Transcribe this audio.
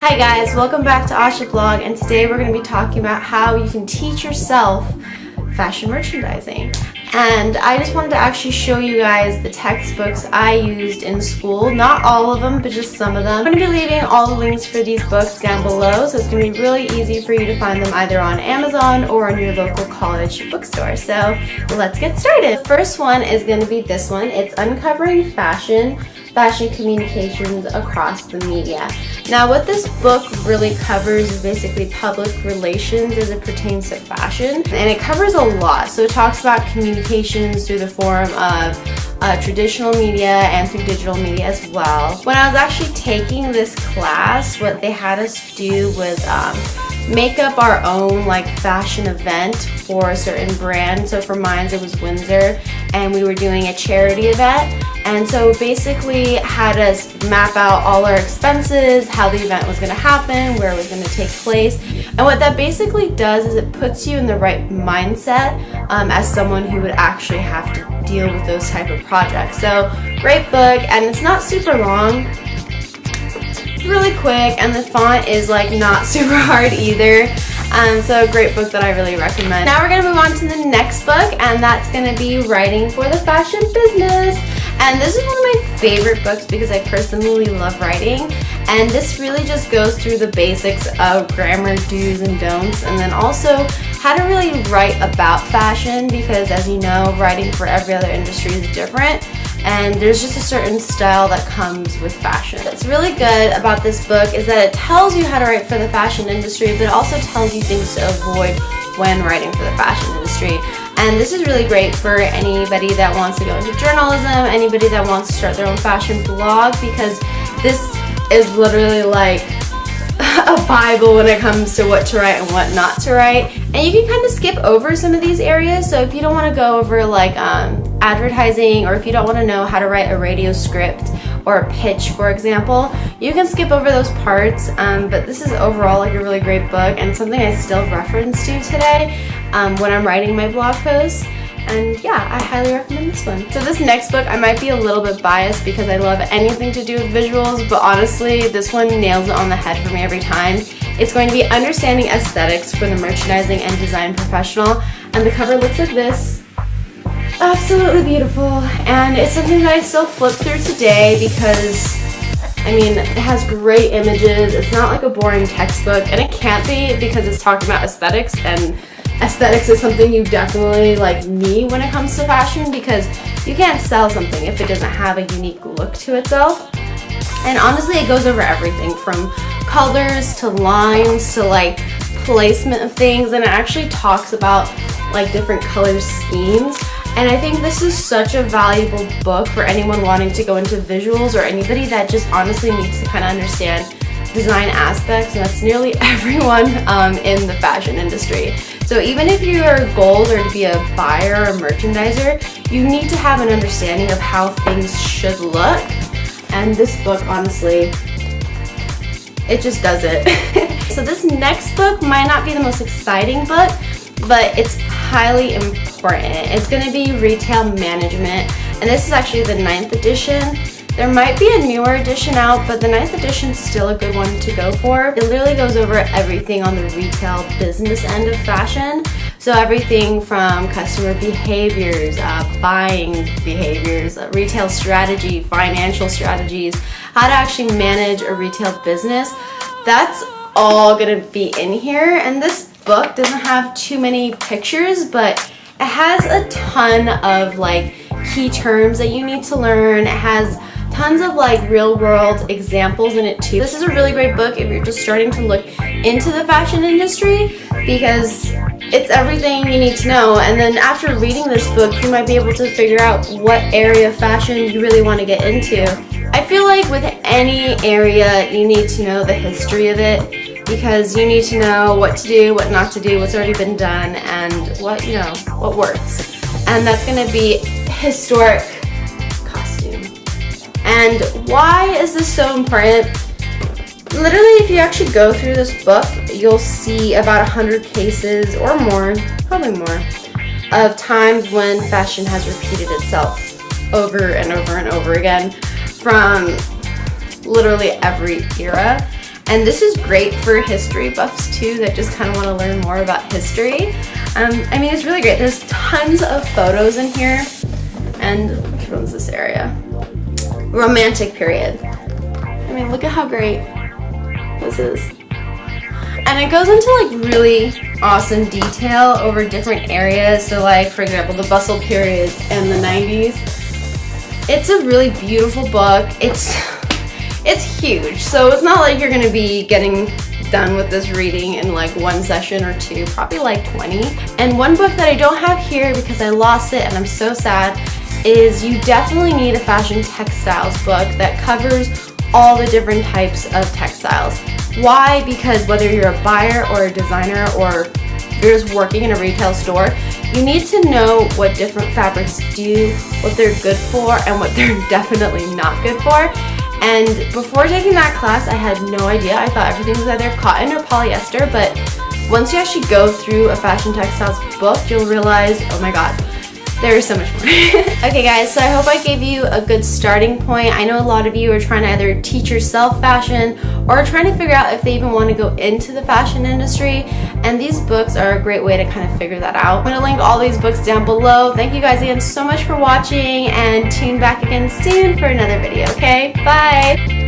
Hi guys, welcome back to Asha Blog, and today we're going to be talking about how you can teach yourself fashion merchandising. And I just wanted to actually show you guys the textbooks I used in school. Not all of them, but just some of them. I'm going to be leaving all the links for these books down below, so it's going to be really easy for you to find them either on Amazon or on your local college bookstore. So let's get started. The first one is going to be this one. It's Uncovering Fashion Communications Across the Media. Now what this book really covers is basically public relations as it pertains to fashion, and it covers a lot. So it talks about communications through the form of traditional media and through digital media as well. When I was actually taking this class, what they had us do was make up our own fashion event for a certain brand. So for mine it was Windsor, and we were doing a charity event. And so basically had us map out all our expenses, how the event was going to happen, where it was going to take place. And what that basically does is it puts you in the right mindset as someone who would actually have to deal with those type of projects. So great book, and it's not super long. It's really quick, and the font is not super hard either. So a great book that I really recommend. Now we're going to move on to the next book, and that's going to be Writing for the Fashion Business. And this is one of my favorite books because I personally love writing, and this really just goes through the basics of grammar, do's and don'ts, and then also how to really write about fashion, because as you know, writing for every other industry is different, and there's just a certain style that comes with fashion. What's really good about this book is that it tells you how to write for the fashion industry, but it also tells you things to avoid when writing for the fashion industry. And this is really great for anybody that wants to go into journalism, anybody that wants to start their own fashion blog, because this is literally like a Bible when it comes to what to write and what not to write. And you can kind of skip over some of these areas. So if you don't want to go over advertising, or if you don't want to know how to write a radio script or a pitch, for example, you can skip over those parts. But this is overall a really great book, and something I still reference to today when I'm writing my blog posts. And yeah, I highly recommend this one. So this next book, I might be a little bit biased because I love anything to do with visuals, but honestly, this one nails it on the head for me every time. It's going to be Understanding Aesthetics for the Merchandising and Design Professional, and the cover looks like this. Absolutely beautiful, and it's something that I still flip through today because it has great images. It's not like a boring textbook, and it can't be because it's talking about aesthetics, and aesthetics is something you definitely need when it comes to fashion, because you can't sell something if it doesn't have a unique look to itself. And honestly, it goes over everything from colors to lines to placement of things, and it actually talks about different color schemes. And I think this is such a valuable book for anyone wanting to go into visuals, or anybody that just honestly needs to kind of understand design aspects, and that's nearly everyone in the fashion industry. So even if your goal are to be a buyer or a merchandiser, you need to have an understanding of how things should look. And this book, honestly, it just does it. So this next book might not be the most exciting book, but it's highly important. It's going to be Retail Management, and this is actually the 9th edition. There might be a newer edition out, but the 9th edition is still a good one to go for. It literally goes over everything on the retail business end of fashion. So everything from customer behaviors, buying behaviors, retail strategy, financial strategies, how to actually manage a retail business. That's all going to be in here. And this book doesn't have too many pictures, but it has a ton of key terms that you need to learn. It has tons of real world examples in it too. This is a really great book if you're just starting to look into the fashion industry, because it's everything you need to know. And then after reading this book, you might be able to figure out what area of fashion you really want to get into. I feel like with any area, you need to know the history of it, because you need to know what to do, what not to do, what's already been done, and what works. And that's going to be historic costume. And why is this so important? Literally, if you actually go through this book, you'll see about 100 cases or more, probably more, of times when fashion has repeated itself over and over and over again from literally every era. And this is great for history buffs too that just kind of want to learn more about history. I mean, it's really great. There's tons of photos in here. And which one's this area? Romantic period. I mean, look at how great this is. And it goes into like really awesome detail over different areas. So like, for example, the bustle period in the 90s. It's a really beautiful book. It's huge. So it's not like you're gonna be getting done with this reading in like one session or two, probably like 20. And one book that I don't have here because I lost it and I'm so sad is you definitely need a fashion textiles book that covers all the different types of textiles. Why? Because whether you're a buyer or a designer or you're just working in a retail store, you need to know what different fabrics do, what they're good for, and what they're definitely not good for. And before taking that class, I had no idea. I thought everything was either cotton or polyester, but once you actually go through a fashion textiles book, you'll realize, oh my god, there is so much more. Okay guys, so I hope I gave you a good starting point. I know a lot of you are trying to either teach yourself fashion or trying to figure out if they even want to go into the fashion industry, and these books are a great way to kind of figure that out. I'm going to link all these books down below. Thank you guys again so much for watching, and tune back again soon for another video, okay? Bye!